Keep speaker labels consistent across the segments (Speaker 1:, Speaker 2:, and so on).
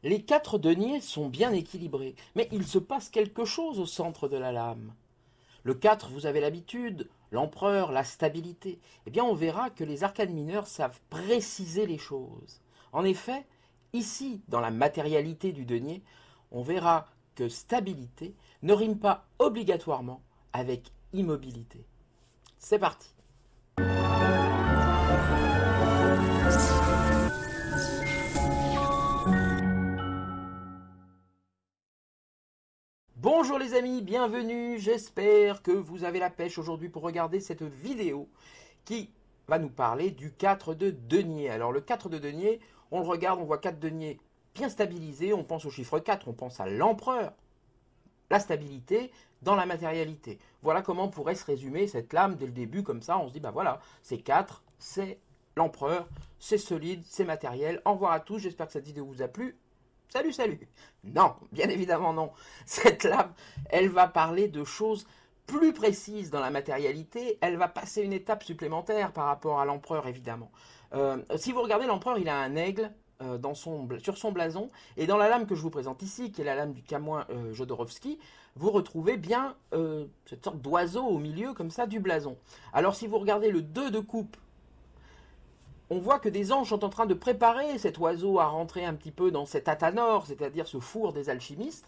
Speaker 1: Les 4 deniers sont bien équilibrés, mais il se passe quelque chose au centre de la lame. Le 4, vous avez l'habitude, l'empereur, la stabilité. Eh bien, on verra que les arcanes mineures savent préciser les choses. En effet, ici, dans la matérialité du denier, on verra que stabilité ne rime pas obligatoirement avec immobilité. C'est parti. Bonjour les amis, bienvenue, j'espère que vous avez la pêche aujourd'hui pour regarder cette vidéo qui va nous parler du 4 de denier. Alors le 4 de denier, on le regarde, on voit 4 deniers bien stabilisés, on pense au chiffre 4, on pense à l'empereur, la stabilité dans la matérialité. Voilà comment pourrait se résumer cette lame dès le début, comme ça on se dit bah voilà, c'est 4, c'est l'empereur, c'est solide, c'est matériel. Au revoir à tous, j'espère que cette vidéo vous a plu. Salut, salut. Non, bien évidemment non. Cette lame, elle va parler de choses plus précises dans la matérialité. Elle va passer une étape supplémentaire par rapport à l'empereur, évidemment. Si vous regardez l'empereur, il a un aigle sur son blason. Et dans la lame que je vous présente ici, qui est la lame du Camoin Jodorowsky, vous retrouvez bien cette sorte d'oiseau au milieu, comme ça, du blason. Alors si vous regardez le 2 de coupe, on voit que des anges sont en train de préparer cet oiseau à rentrer un petit peu dans cet athanor, c'est-à-dire ce four des alchimistes,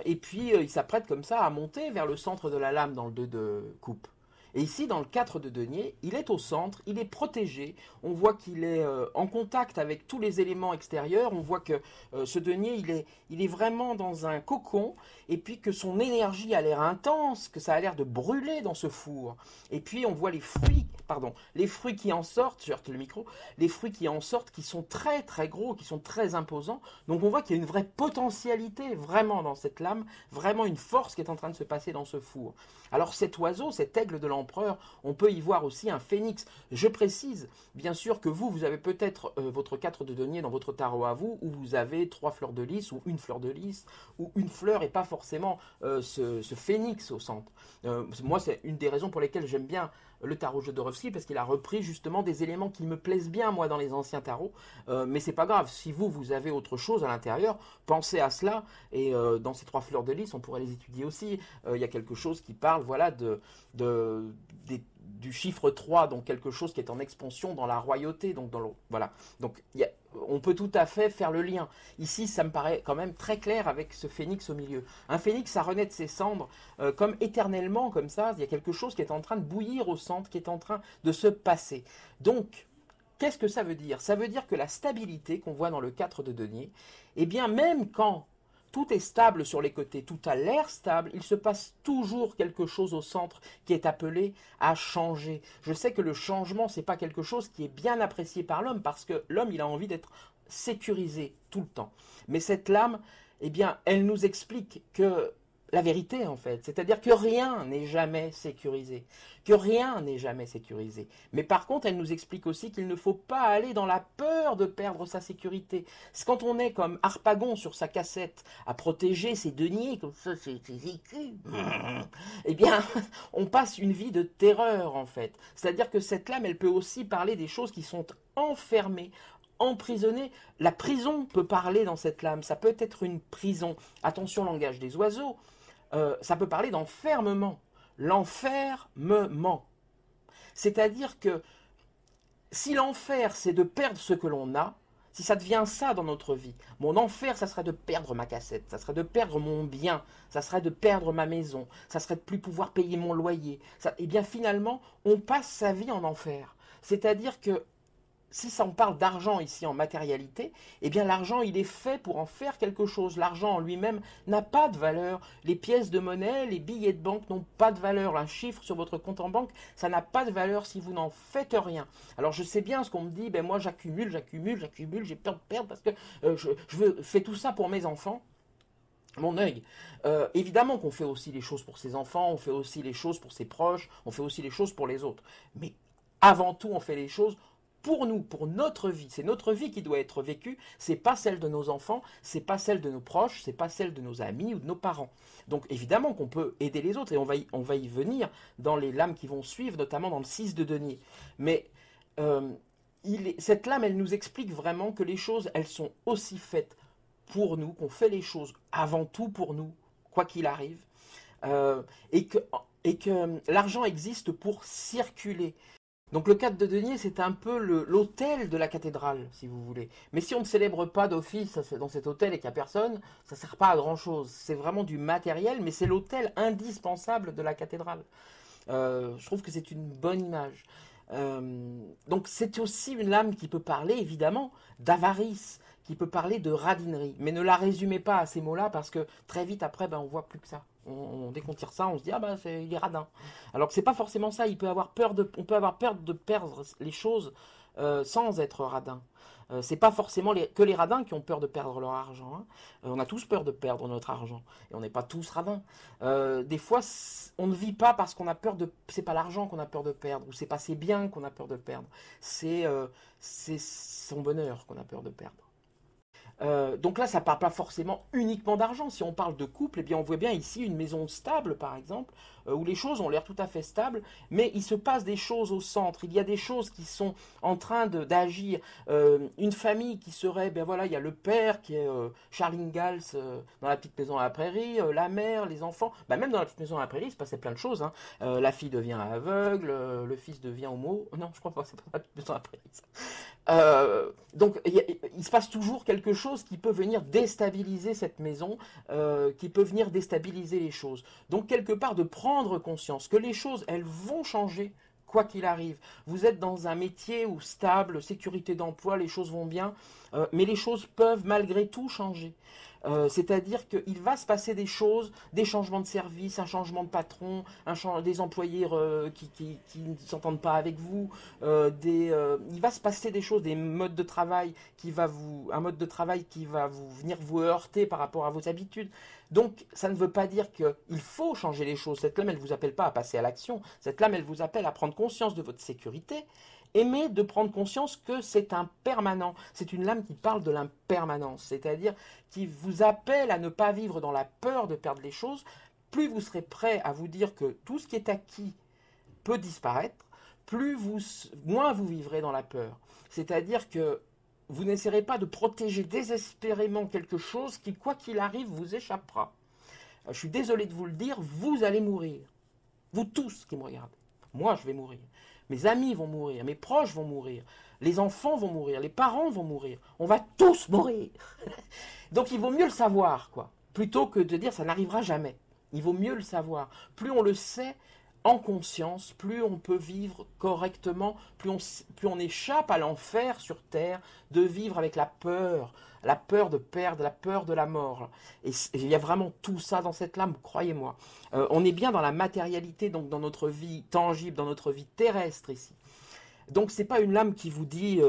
Speaker 1: et puis il s'apprête comme ça à monter vers le centre de la lame dans le 2 de coupe. Et ici, dans le 4 de denier, il est au centre, il est protégé, on voit qu'il est en contact avec tous les éléments extérieurs, on voit que ce denier, il est vraiment dans un cocon, et puis que son énergie a l'air intense, que ça a l'air de brûler dans ce four. Et puis on voit les fruits qui en sortent, je heurte le micro, les fruits qui en sortent, qui sont très très gros, qui sont très imposants. Donc on voit qu'il y a une vraie potentialité vraiment dans cette lame, vraiment une force qui est en train de se passer dans ce four. Alors cet oiseau, cet aigle de l'empereur, on peut y voir aussi un phénix. Je précise, bien sûr, que vous avez peut-être votre 4 de denier dans votre tarot à vous, où vous avez 3 fleurs de lys, ou une fleur de lys, ou une fleur et pas forcément ce phénix au centre. Moi, c'est une des raisons pour lesquelles j'aime bien le tarot Jodorowsky, parce qu'il a repris justement des éléments qui me plaisent bien, moi, dans les anciens tarots. Mais c'est pas grave, si vous avez autre chose à l'intérieur, pensez à cela. Et dans ces 3 fleurs de lys, on pourrait les étudier aussi. Il y a quelque chose qui parle, voilà, du chiffre 3, donc quelque chose qui est en expansion dans la royauté. Donc voilà. Donc on peut tout à fait faire le lien. Ici, ça me paraît quand même très clair avec ce phénix au milieu. Un phénix, ça renaît de ses cendres comme éternellement, comme ça. Il y a quelque chose qui est en train de bouillir au centre, qui est en train de se passer. Donc, qu'est-ce que ça veut dire? Ça veut dire que la stabilité qu'on voit dans le 4 de denier, eh bien, même quand tout est stable sur les côtés, tout a l'air stable, il se passe toujours quelque chose au centre qui est appelé à changer. Je sais que le changement, ce n'est pas quelque chose qui est bien apprécié par l'homme, parce que l'homme, il a envie d'être sécurisé tout le temps. Mais cette lame, eh bien, elle nous explique que la vérité, en fait, c'est-à-dire que rien n'est jamais sécurisé, que rien n'est jamais sécurisé. Mais par contre, elle nous explique aussi qu'il ne faut pas aller dans la peur de perdre sa sécurité. C'est quand on est comme Harpagon sur sa cassette, à protéger ses deniers, comme ça, ses écus, eh bien, on passe une vie de terreur, en fait. C'est-à-dire que cette lame, elle peut aussi parler des choses qui sont enfermées, emprisonné. La prison peut parler dans cette lame, ça peut être une prison. Attention, langage des oiseaux, ça peut parler d'enfermement. L'enfermement. C'est-à-dire que si l'enfer, c'est de perdre ce que l'on a, si ça devient ça dans notre vie, mon enfer, ça serait de perdre ma cassette, ça serait de perdre mon bien, ça serait de perdre ma maison, ça serait de plus pouvoir payer mon loyer. Et bien finalement, on passe sa vie en enfer. C'est-à-dire que si ça on parle d'argent ici en matérialité, eh bien l'argent il est fait pour en faire quelque chose. L'argent en lui-même n'a pas de valeur. Les pièces de monnaie, les billets de banque n'ont pas de valeur. Un chiffre sur votre compte en banque, ça n'a pas de valeur si vous n'en faites rien. Alors je sais bien ce qu'on me dit, ben moi j'accumule, j'ai peur de perdre parce que fais tout ça pour mes enfants. Mon œil. Évidemment qu'on fait aussi les choses pour ses enfants, on fait aussi les choses pour ses proches, on fait aussi les choses pour les autres. Mais avant tout, on fait les choses pour nous, pour notre vie. C'est notre vie qui doit être vécue, c'est pas celle de nos enfants, c'est pas celle de nos proches, c'est pas celle de nos amis ou de nos parents. Donc évidemment qu'on peut aider les autres, et on va y venir dans les lames qui vont suivre, notamment dans le 6 de denier. Mais cette lame, elle nous explique vraiment que les choses, elles sont aussi faites pour nous, qu'on fait les choses avant tout pour nous, quoi qu'il arrive, euh, et que, et que l'argent existe pour circuler. Donc le 4 de denier, c'est un peu l'autel de la cathédrale, si vous voulez. Mais si on ne célèbre pas d'office dans cet autel et qu'il n'y a personne, ça ne sert pas à grand-chose. C'est vraiment du matériel, mais c'est l'autel indispensable de la cathédrale. Je trouve que c'est une bonne image. Donc c'est aussi une lame qui peut parler, évidemment, d'avarice, qui peut parler de radinerie. Mais ne la résumez pas à ces mots-là, parce que très vite après, ben, on voit plus que ça. Dès qu'on tire ça, on se dit, ah ben, il est radin. Alors que c'est pas forcément ça, on peut avoir peur de perdre les choses sans être radin. C'est pas forcément que les radins qui ont peur de perdre leur argent, hein. On a tous peur de perdre notre argent. Et on n'est pas tous radins. Des fois, on ne vit pas parce qu'on a peur de... C'est pas l'argent qu'on a peur de perdre, ou c'est pas ses biens qu'on a peur de perdre. C'est son bonheur qu'on a peur de perdre. Donc là, ça ne parle pas forcément uniquement d'argent. Si on parle de couple, eh bien, on voit bien ici une maison stable, par exemple, où les choses ont l'air tout à fait stables, mais il se passe des choses au centre. Il y a des choses qui sont en train d'agir. Une famille qui serait, ben voilà, il y a le père qui est Charles Ingalls dans La Petite Maison à la Prairie, la mère, les enfants. Ben, même dans La Petite Maison à la Prairie, il se passait plein de choses, hein. La fille devient aveugle, le fils devient homo. Non, je crois pas, c'est pas La Petite Maison à la Prairie, ça. Donc il se passe toujours quelque chose qui peut venir déstabiliser cette maison, qui peut venir déstabiliser les choses. Donc quelque part de prendre conscience que les choses, elles vont changer quoi qu'il arrive. Vous êtes dans un métier où stable, sécurité d'emploi, les choses vont bien, mais les choses peuvent malgré tout changer. C'est-à-dire qu'il va se passer des choses, des changements de service, un changement de patron, des employés qui ne s'entendent pas avec vous, il va se passer des choses, des modes de travail un mode de travail qui va venir vous heurter par rapport à vos habitudes. Donc ça ne veut pas dire qu'il faut changer les choses. Cette lame, elle ne vous appelle pas à passer à l'action. Cette lame, elle vous appelle à prendre conscience de votre sécurité, mais de prendre conscience que c'est un permanent. C'est une lame qui parle de l'impermanence, c'est-à-dire qui vous appelle à ne pas vivre dans la peur de perdre les choses. Plus vous serez prêt à vous dire que tout ce qui est acquis peut disparaître, moins vous vivrez dans la peur. C'est-à-dire que vous n'essaierez pas de protéger désespérément quelque chose qui, quoi qu'il arrive, vous échappera. Je suis désolé de vous le dire, vous allez mourir. Vous tous qui me regardez. Moi, je vais mourir. Mes amis vont mourir, mes proches vont mourir, les enfants vont mourir, les parents vont mourir. On va tous mourir. Donc il vaut mieux le savoir, quoi. Plutôt que de dire ça n'arrivera jamais. Il vaut mieux le savoir. Plus on le sait en conscience, plus on peut vivre correctement, plus on échappe à l'enfer sur terre de vivre avec la peur de perdre, la peur de la mort. Et il y a vraiment tout ça dans cette lame, croyez-moi. On est bien dans la matérialité, donc dans notre vie tangible, dans notre vie terrestre ici. Donc c'est pas une lame qui vous dit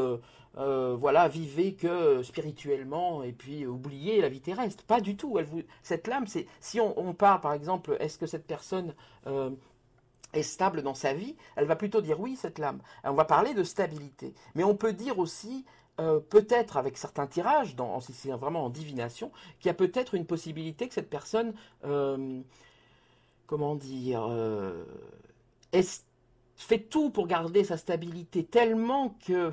Speaker 1: voilà, vivez que spirituellement et puis oubliez la vie terrestre. Pas du tout. Cette lame, c'est si on parle par exemple, est-ce que cette personne est stable dans sa vie, elle va plutôt dire oui, cette lame. On va parler de stabilité. Mais on peut dire aussi, peut-être avec certains tirages, si c'est vraiment en divination, qu'il y a peut-être une possibilité que cette personne, comment dire, fait tout pour garder sa stabilité tellement que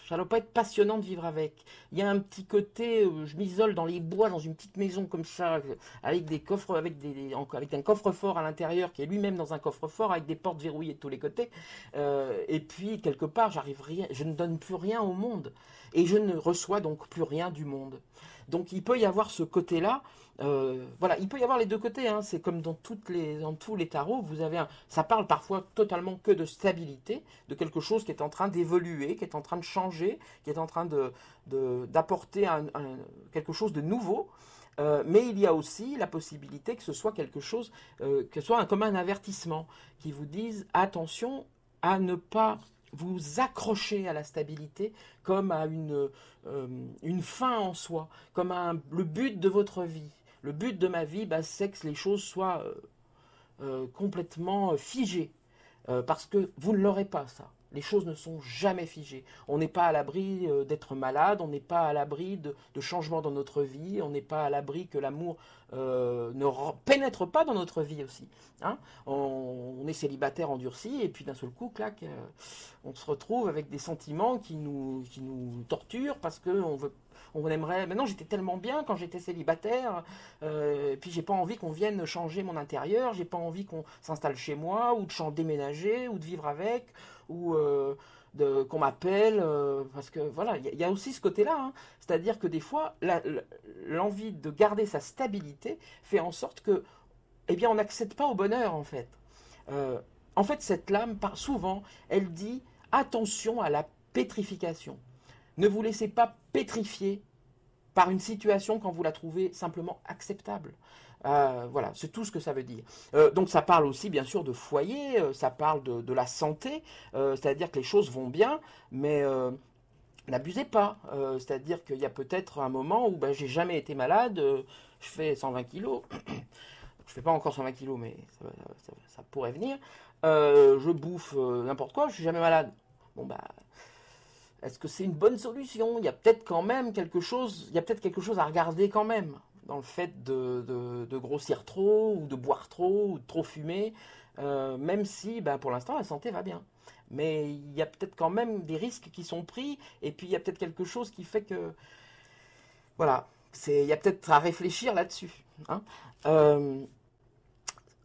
Speaker 1: ça ne doit pas être passionnant de vivre avec. Il y a un petit côté, je m'isole dans les bois, dans une petite maison comme ça, avec des coffres, avec un coffre-fort à l'intérieur, qui est lui-même dans un coffre-fort, avec des portes verrouillées de tous les côtés. Et puis, quelque part, je ne donne plus rien au monde. Et je ne reçois donc plus rien du monde. Donc il peut y avoir ce côté-là. Voilà, il peut y avoir les deux côtés, hein. C'est comme dans tous les tarots, ça parle parfois totalement que de stabilité, de quelque chose qui est en train d'évoluer, qui est en train de changer, qui est en train d'apporter quelque chose de nouveau. Mais il y a aussi la possibilité que ce soit quelque chose, que ce soit comme un avertissement, qui vous dise attention à ne pas vous accrocher à la stabilité comme à une fin en soi, comme à le but de votre vie. Le but de ma vie, c'est que les choses soient complètement figées, parce que vous ne l'aurez pas, ça. Les choses ne sont jamais figées. On n'est pas à l'abri d'être malade, on n'est pas à l'abri de changements dans notre vie, on n'est pas à l'abri que l'amour pénètre pas dans notre vie aussi. Hein. On est célibataire endurci et puis d'un seul coup, clac, on se retrouve avec des sentiments qui nous torturent parce on aimerait. Maintenant, j'étais tellement bien quand j'étais célibataire, et puis j'ai pas envie qu'on vienne changer mon intérieur, j'ai pas envie qu'on s'installe chez moi ou de déménager ou de vivre avec ou qu'on m'appelle, parce que voilà, il y a aussi ce côté-là, hein. C'est-à-dire que des fois, l'envie de garder sa stabilité fait en sorte que, eh bien, on n'accède pas au bonheur, en fait. En fait, cette lame, souvent, elle dit attention à la pétrification. Ne vous laissez pas pétrifier par une situation quand vous la trouvez simplement acceptable. Voilà, c'est tout ce que ça veut dire. Donc ça parle aussi bien sûr de foyer, ça parle de la santé, c'est-à-dire que les choses vont bien, mais n'abusez pas. C'est-à-dire qu'il y a peut-être un moment où ben, j'ai jamais été malade, je fais 120 kilos, je fais pas encore 120 kilos, mais ça pourrait venir. Je bouffe n'importe quoi, je suis jamais malade. Bon bah, est-ce que c'est une bonne solution? Il y a peut-être quand même quelque chose, il y a peut-être quelque chose à regarder quand même dans le fait de grossir trop ou de boire trop ou de trop fumer, même si ben, pour l'instant la santé va bien. Mais il y a peut-être quand même des risques qui sont pris et puis il y a peut-être quelque chose qui fait que voilà, il y a peut-être à réfléchir là-dessus. Hein.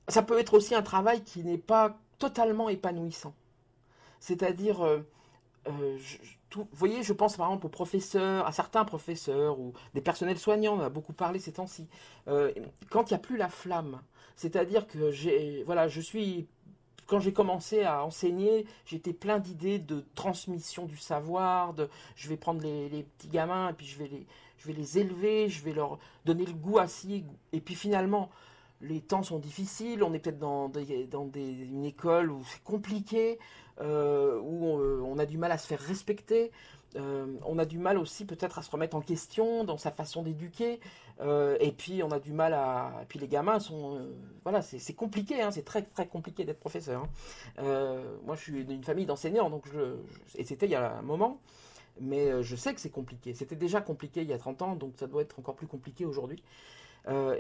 Speaker 1: Ça peut être aussi un travail qui n'est pas totalement épanouissant. C'est-à-dire, vous voyez, je pense par exemple aux professeurs, à certains professeurs ou des personnels soignants, on en a beaucoup parlé ces temps-ci. Quand il n'y a plus la flamme, c'est-à-dire que quand j'ai commencé à enseigner, j'étais plein d'idées de transmission du savoir, je vais prendre les petits gamins et puis je vais les élever, je vais leur donner le goût à ci, et puis finalement, les temps sont difficiles, on est peut-être dans une école où c'est compliqué, où on a du mal à se faire respecter, on a du mal aussi peut-être à se remettre en question dans sa façon d'éduquer, et puis on a du mal et puis les gamins sont... voilà, c'est compliqué, hein, c'est très très compliqué d'être professeur. Hein. Moi je suis d'une famille d'enseignants, donc et c'était il y a un moment, mais je sais que c'est compliqué. C'était déjà compliqué il y a 30 ans, donc ça doit être encore plus compliqué aujourd'hui.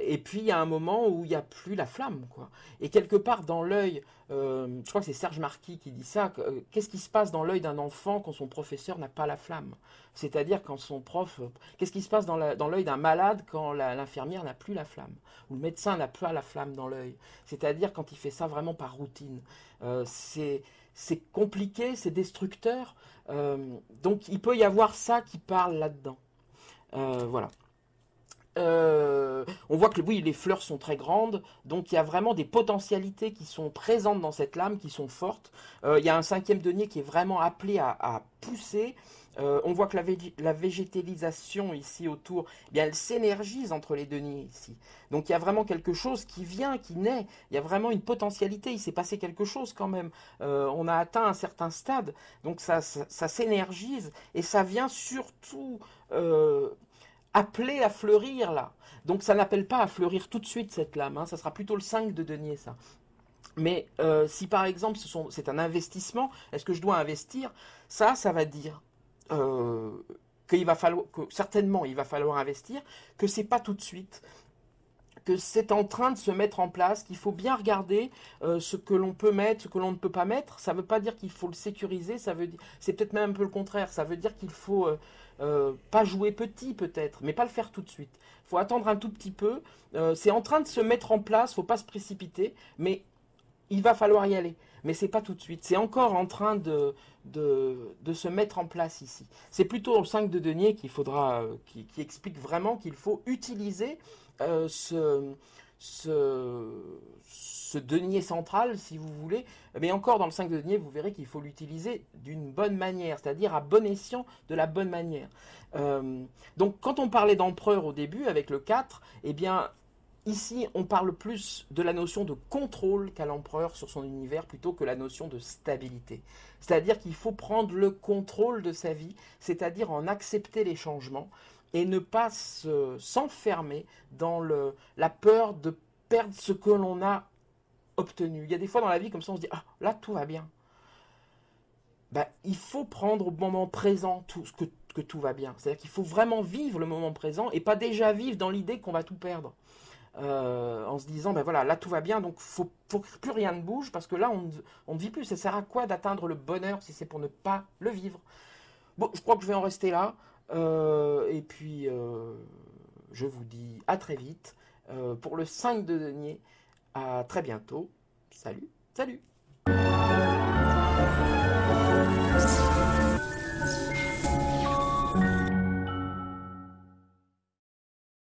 Speaker 1: Et puis il y a un moment où il n'y a plus la flamme, quoi. Et quelque part dans l'œil, je crois que c'est Serge Marquis qui dit ça, qu'est-ce qui se passe dans l'œil d'un enfant quand son professeur n'a pas la flamme? C'est-à-dire quand son prof... Qu'est-ce qui se passe dans l'œil d'un malade quand l'infirmière n'a plus la flamme? Ou le médecin n'a plus la flamme dans l'œil? C'est-à-dire quand il fait ça vraiment par routine. C'est compliqué, c'est destructeur. Donc il peut y avoir ça qui parle là-dedans. Voilà. On voit que oui, les fleurs sont très grandes, donc il y a vraiment des potentialités qui sont présentes dans cette lame, qui sont fortes. Il y a un 5e denier qui est vraiment appelé à pousser. On voit que la végétalisation ici autour, eh bien, elle s'énergise entre les deniers ici. Donc il y a vraiment quelque chose qui vient, qui naît. Il y a vraiment une potentialité. Il s'est passé quelque chose quand même. On a atteint un certain stade. Donc ça s'énergise et ça vient surtout appelé à fleurir là. Donc ça n'appelle pas à fleurir tout de suite cette lame. Hein. Ça sera plutôt le 5 de denier ça. Mais si par exemple c'est un investissement, est-ce que je dois investir? Ça va dire certainement il va falloir investir, que c'est pas tout de suite, que c'est en train de se mettre en place, qu'il faut bien regarder ce que l'on peut mettre, ce que l'on ne peut pas mettre. Ça ne veut pas dire qu'il faut le sécuriser, c'est peut-être même un peu le contraire. Ça veut dire qu'il faut pas jouer petit peut-être, mais pas le faire tout de suite. Il faut attendre un tout petit peu. C'est en train de se mettre en place, il ne faut pas se précipiter, mais il va falloir y aller. Mais c'est pas tout de suite. C'est encore en train de se mettre en place ici. C'est plutôt le 5 de denier qu'il faudra, qui explique vraiment qu'il faut utiliser ce denier central, si vous voulez. Mais encore dans le 5 de denier, vous verrez qu'il faut l'utiliser d'une bonne manière, c'est-à-dire à bon escient, de la bonne manière. Donc quand on parlait d'empereur au début, avec le 4, eh bien... Ici, on parle plus de la notion de contrôle qu'a l'empereur sur son univers plutôt que la notion de stabilité. C'est-à-dire qu'il faut prendre le contrôle de sa vie, c'est-à-dire en accepter les changements et ne pas s'enfermer dans la peur de perdre ce que l'on a obtenu. Il y a des fois dans la vie comme ça, on se dit « Ah, là, tout va bien ». Ben, il faut prendre au moment présent que tout va bien. C'est-à-dire qu'il faut vraiment vivre le moment présent et pas déjà vivre dans l'idée qu'on va tout perdre. en se disant, ben voilà, là tout va bien, donc faut que plus rien ne bouge, parce que là on ne vit plus. Ça sert à quoi d'atteindre le bonheur si c'est pour ne pas le vivre? Bon, je crois que je vais en rester là. Et puis, je vous dis à très vite pour le 5 de denier. À très bientôt. Salut, salut.